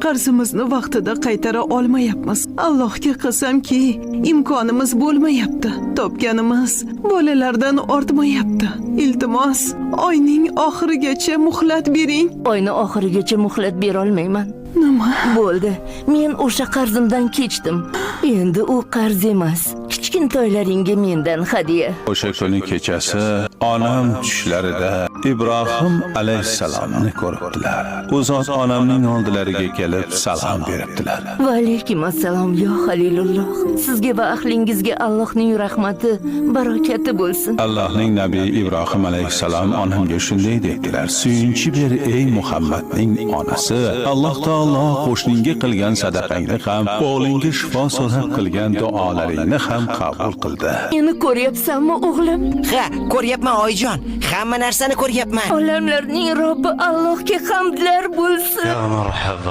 qarzimizni vaqtida qaytara olmayapmiz. Allohga qasamki, imkonimiz bo'lmayapti. Topganimiz bolalardan ortmayapti. Iltimos, oyning oxirigacha muhlat bering. Oyni oxirigacha muhlat bera olmayman. Nima? Bo'ldi. Men o'sha qarzimdan kechdim. Endi u qarz emas. Kichkintoylaringga mendan hadiya. O'sha kuni kechasi onam tushlarida Ibrohim alayhisalomni ko'ribdilar. U zot onamning oldilariga kelib salom beribdilar. Va alaykum assalom yo Halilulloh. Sizga va ahlingizga Allohning rahmati, barakati bo'lsin. Allohning nabiy Ibrohim alayhisalom onamga shunday dedilar: "Suyunchi ber ey Muhammadning onasi. Alloh taolo qo'shningga qilgan sadaqangni ham, o'g'lingga shifo so'rab qilgan duolaringni ham qabul qildi." Meni ko'ryapsanmi, o'g'lim? Ha, ko'ryapman oyijon. Hamma narsani ko'ryapman. Olamlarning Robbi Allohga hamdlar bo'lsin. Ya marhaba.